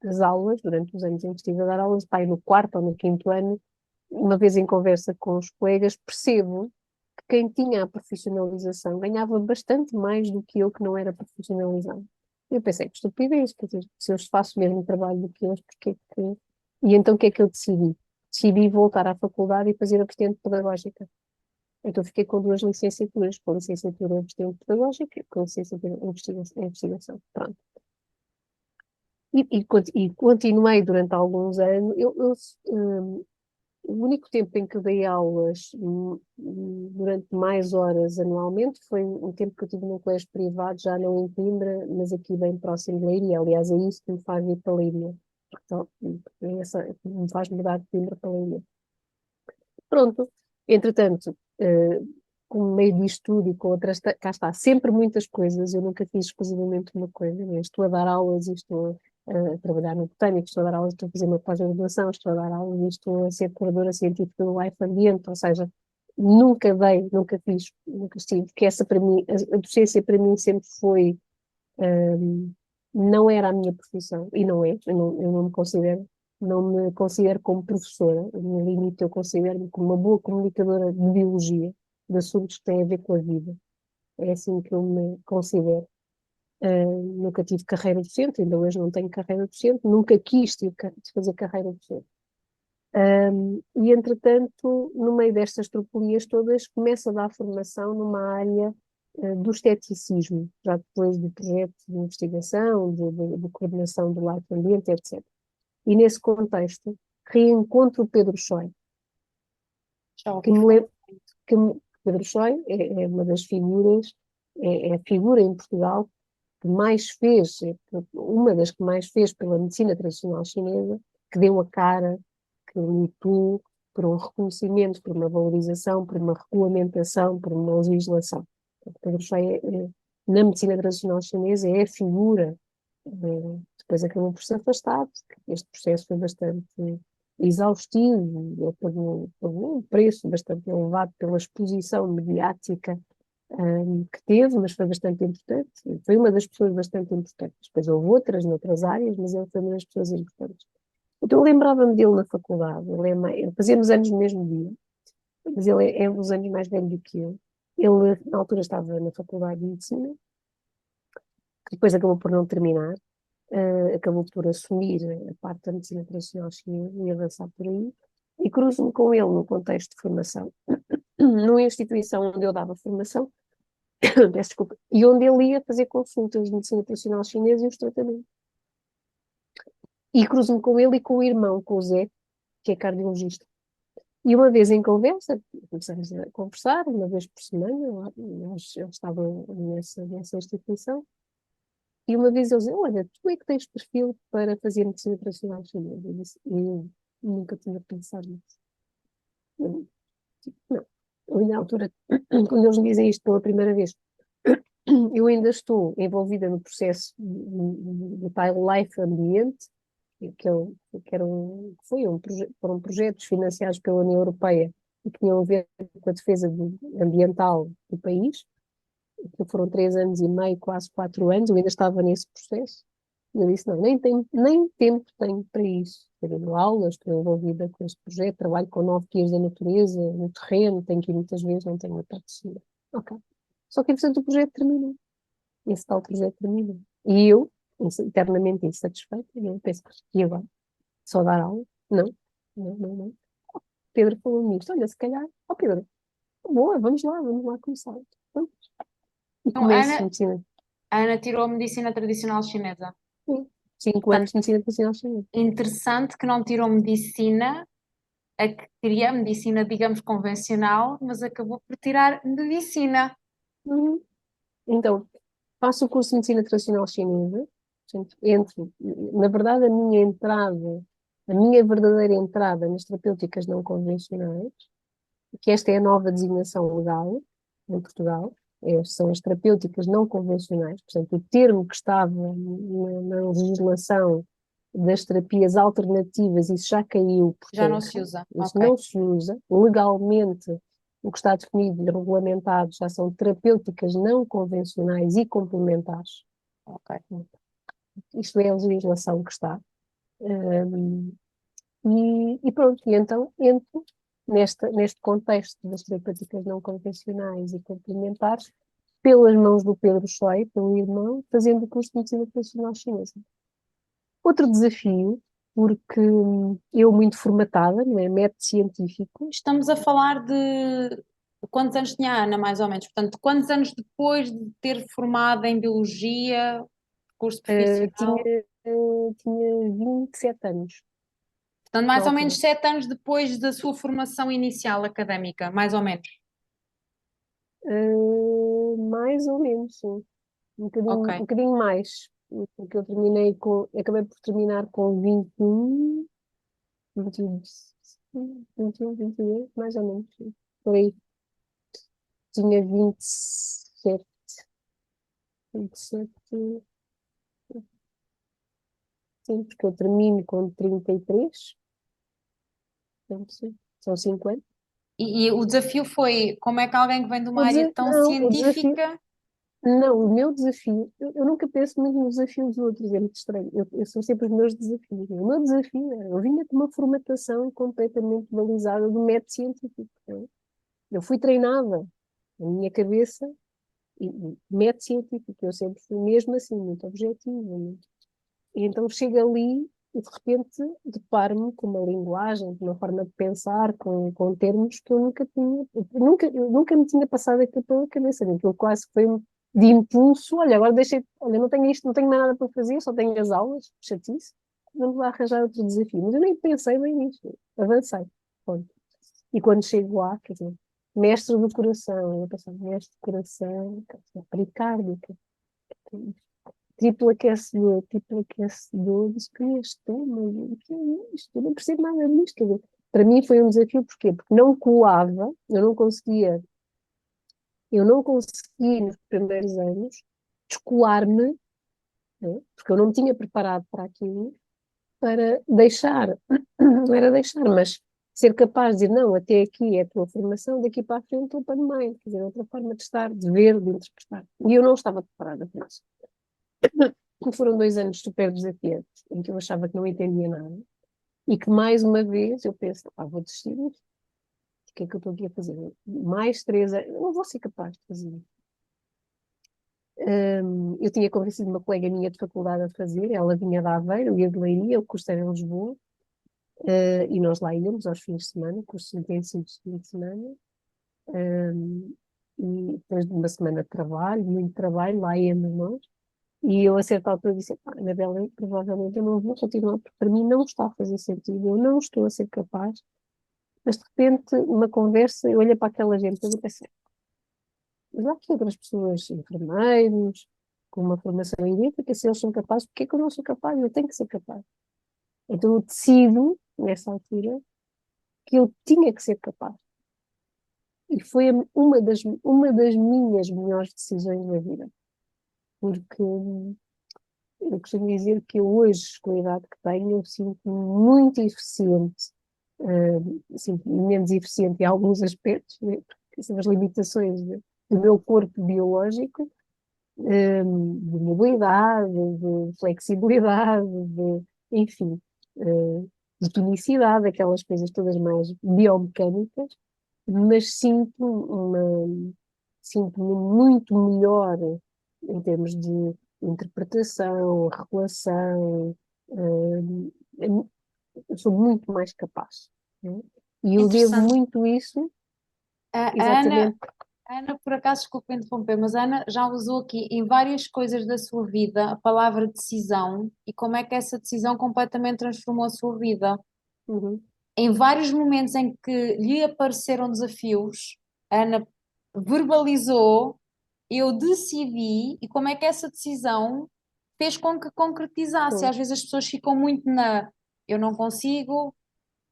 das aulas, durante os anos em que estive a dar aulas, pai, no quarto ou no quinto ano, uma vez em conversa com os colegas, percebo que quem tinha a profissionalização ganhava bastante mais do que eu que não era profissionalizado. Eu pensei, que estupidez, quer dizer, se eu faço o mesmo trabalho do que eles, porque é que... E então o que é que eu decidi? Decidi voltar à faculdade e fazer a vertente pedagógica. Então fiquei com duas licenciaturas, com a licenciatura em vertente pedagógica e com a licenciatura em investigação. Pronto. E continuei durante alguns anos. O único tempo em que dei aulas durante mais horas anualmente foi um tempo que eu tive num colégio privado, já não em Coimbra, mas aqui bem próximo de Leiria. Aliás, é isso que me faz ir para Leiria. Então, me faz mudar de Coimbra para Leiria. Pronto. Entretanto, com o meio disto tudo e com outras, cá está, sempre muitas coisas. Eu nunca fiz exclusivamente uma coisa, né? Estou a dar aulas e estou a trabalhar no botânico, estou a dar aulas, estou a fazer uma pós-graduação, estou a dar aulas e estou a ser curadora científica do Life Ambiente, ou seja, nunca dei, nunca fiz, nunca estive, porque essa para mim, a docência para mim sempre foi, não era a minha profissão, e não é, eu não me considero como professora, no limite eu considero-me como uma boa comunicadora de biologia, de assuntos que têm a ver com a vida, é assim que eu me considero. Nunca tive carreira docente, ainda hoje não tenho carreira docente, nunca quis fazer carreira docente. E, entretanto, no meio destas tropelias todas, começo a dar formação numa área do esteticismo, já depois do projeto de investigação, de coordenação do Life Ambiente, etc. E nesse contexto, reencontro o Pedro Choi, Já que ouvi me falar. lembro Pedro Choi é uma das figuras, é a figura em Portugal que mais fez, uma das que mais fez pela medicina tradicional chinesa, que deu a cara, que lutou por um reconhecimento, por uma valorização, por uma regulamentação, por uma legislação. Pedro Shea, na medicina tradicional chinesa, é a figura. Depois acabou por se afastar, porque este processo foi bastante exaustivo, ele pagou um preço bastante elevado pela exposição mediática que teve, mas foi bastante importante. Foi uma das pessoas bastante importantes. Depois houve outras noutras áreas, mas ele foi uma das pessoas importantes. Então eu lembrava-me dele na faculdade, ele fazíamos anos no mesmo dia, mas ele é uns anos mais velho do que eu. Ele, na altura, estava na faculdade de medicina, que depois acabou por não terminar, acabou por assumir a parte da medicina tradicional chinesa e avançar por aí, e cruzo-me com ele no contexto de formação, numa instituição onde eu dava formação, peço desculpa, e onde ele ia fazer consultas de medicina tradicional chinesa e os tratamentos. E cruzo-me com ele e com o irmão, com o Zé, que é cardiologista. E uma vez em conversa, começamos a conversar, uma vez por semana, eles estavam nessa instituição, e uma vez eles diziam, olha, tu é que tens perfil para fazer medicina tradicional chinesa? Eu disse, eu nunca tinha pensado nisso. Eu, tipo, não. Eu, ainda na altura, quando eles me dizem isto pela primeira vez, eu ainda estou envolvida no processo do tal Life Ambiente, que, eu, que, era um, que foi foram projetos financiados pela União Europeia e que tinham a ver com a defesa ambiental do país, que foram 3 anos e meio, quase 4 anos, eu ainda estava nesse processo. E eu disse, não, nem tempo tenho para isso. Eu dou aulas, estou envolvida com este projeto, trabalho com 9 guias da natureza, no terreno, tenho que ir muitas vezes, não tenho outra decisão. Ok. Só que, entretanto, o projeto terminou. Esse tal projeto terminou. E eu, eternamente insatisfeita, eu penso, e agora? Só dar aula? Não, não, não, não. Pedro falou nisto, olha, se calhar, Pedro, boa, vamos lá começar. Vamos. E Então, começo medicina. A Ana tirou medicina tradicional chinesa. Sim, 5 anos Portanto, de medicina tradicional chinesa. interessante que não tirou medicina, a que queria medicina, digamos, convencional, mas acabou por tirar medicina. Uhum. Então, faço o curso de medicina tradicional chinesa, portanto, na verdade, a minha verdadeira entrada nas terapêuticas não convencionais, que esta é a nova designação legal, em Portugal, são as terapêuticas não convencionais, portanto, o termo que estava na legislação das terapias alternativas, isso já caiu por Já não se terra, usa. isso Ok, não se usa. Legalmente, o que está definido e regulamentado já são terapêuticas não convencionais e complementares. ok. Isto é a legislação que está. Um, e pronto, e então entro neste contexto das terapêuticas não convencionais e complementares, pelas mãos do Pedro Choi, pelo irmão, fazendo o curso de medicina tradicional chinesa. Outro desafio, porque eu muito formatada, não é? Método científico, Estamos a falar de quantos anos tinha a Ana, mais ou menos? Portanto, quantos anos depois de ter formado em Biologia, curso profissional? tinha 27 anos Portanto, na mais ou menos altura. 7 anos depois da sua formação inicial académica, mais ou menos. Mais ou menos, sim. Ok. Um bocadinho mais, porque acabei por terminar com 21, 21, 22, mais ou menos, sim. Por aí, tinha 27, sim, porque eu termino com 33, portanto, sim, são 5 anos. E o desafio foi como é que alguém que vem de uma área tão Não, o desafio, científica. não, o meu desafio, eu nunca penso muito nos desafios dos outros, é muito estranho. Eu sou sempre os meus desafios. O meu desafio era, eu vinha de uma formatação completamente balizada do método científico. Eu fui treinada, na minha cabeça, método científico. Eu sempre fui mesmo assim, muito objetiva. E então chego ali e de repente deparo-me com uma linguagem, com uma forma de pensar, com termos que eu nunca me tinha passado aquilo pela cabeça. Aquilo quase que foi de impulso. Olha, agora olha, não tenho isto, não tenho mais nada para fazer, só tenho as aulas, chatice, não vou arranjar outro desafio. Mas eu nem pensei bem nisto, avancei. Ponto. E quando chego lá, quer dizer, mestre do coração, eu pensava, mestre do coração, pericárdica, triplo aquecedor, disse que este tema, o que é isto? Eu não percebo nada disto. Quer dizer, para mim foi um desafio, porquê? Porque não colava, eu não conseguia nos primeiros anos descolar-me, né, porque eu não me tinha preparado para aquilo, para deixar, não era deixar, mas ser capaz de dizer, não, até aqui é a tua formação, daqui para a frente open mind, quer dizer, outra forma de estar, de ver, de interpretar. E eu não estava preparada para isso. Foram 2 anos super desafiantes, em que eu achava que não entendia nada, e que mais uma vez eu penso, vou desistir disto, o que é que eu estou aqui a fazer? Mais 3 anos, eu não vou ser capaz de fazer isso. Eu tinha convencido uma colega minha de faculdade a fazer, ela vinha de Aveiro, eu ia de Leiria, o curso era em Lisboa, e nós lá íamos aos fins de semana, cursos intensivos de fim de semana, e depois de uma semana de trabalho, muito trabalho, lá íamos nós, e eu a certa altura disse, Anabela, provavelmente eu não vou continuar, porque para mim não está a fazer sentido, eu não estou a ser capaz, mas de repente, uma conversa, eu olhei para aquela gente toda e pensei, mas há aqui outras pessoas, enfermeiros, com uma formação idêntica, se eles são capazes, porque é que eu não sou capaz? Eu tenho que ser capaz. Então eu decido, nessa altura, que eu tinha que ser capaz. E foi uma das minhas melhores decisões da vida. Porque eu costumo dizer que eu hoje, com a idade que tenho, eu sinto-me muito eficiente, sinto-me menos eficiente em alguns aspectos, né, porque são as limitações do meu corpo biológico, de mobilidade, de flexibilidade, enfim, de tonicidade, aquelas coisas todas mais biomecânicas, mas sinto-me muito melhor em termos de interpretação, relação, eu sou muito mais capaz, né? E eu devo Interessante. muito isso, A Ana, exatamente. a Ana, por acaso, desculpa interromper, mas a Ana já usou aqui em várias coisas da sua vida a palavra decisão e como é que essa decisão completamente transformou a sua vida. Uhum, Em vários momentos em que lhe apareceram desafios, a Ana verbalizou, eu decidi, e como é que essa decisão fez com que concretizasse. uhum, Às vezes as pessoas ficam muito na eu não consigo,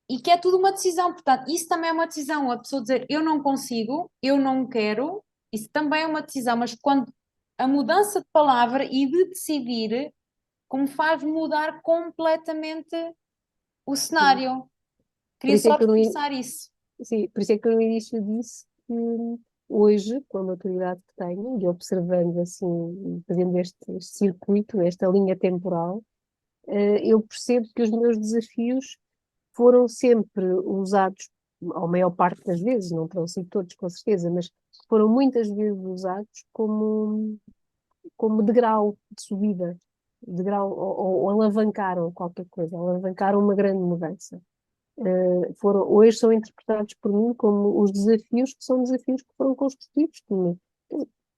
e que é tudo uma decisão. Portanto, isso também é uma decisão. A pessoa dizer eu não consigo, eu não quero, isso também é uma decisão, mas quando a mudança de palavra e de decidir, como faz mudar completamente o Sim. cenário. Por Queria isso é só que eu reforçar isso. sim, por isso é que eu no início disse que hoje, com a maturidade que tenho, e observando assim, fazendo este circuito, esta linha temporal, eu percebo que os meus desafios foram sempre usados, a maior parte das vezes, não terão sido todos com certeza, mas foram muitas vezes usados como degrau de subida, degrau, ou alavancaram qualquer coisa, alavancaram uma grande mudança. Hoje são interpretados por mim como os desafios que são desafios que foram construtivos, pelo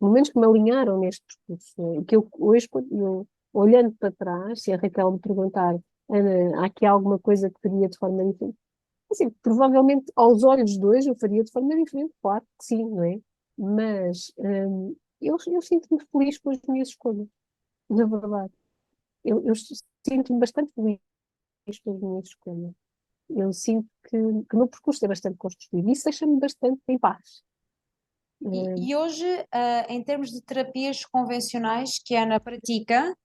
menos que me alinharam neste percurso. Né? Que eu, hoje, olhando para trás, se a Raquel me perguntar, Ana, há aqui alguma coisa que faria de forma diferente? Assim, provavelmente, aos olhos de hoje, eu faria de forma diferente, claro que sim, não é? Mas eu sinto-me feliz com as minhas escolhas, na verdade. Eu sinto-me bastante feliz com as minhas escolhas. Eu sinto que o meu percurso é bastante construído e isso deixa-me bastante em paz. Eh, E hoje, em termos de terapias convencionais que a Ana pratica,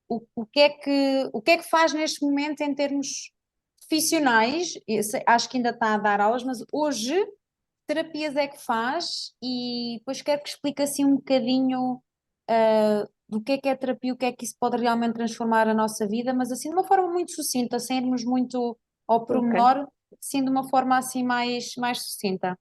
o que é que faz neste momento em termos profissionais? Acho que ainda está a dar aulas, mas hoje, que terapias é que faz? E depois quero que explique assim um bocadinho, do que é terapia, o que é que isso pode realmente transformar a nossa vida, mas assim de uma forma muito sucinta, sem irmos muito ao ok, pormenor, sim de uma forma assim mais sucinta.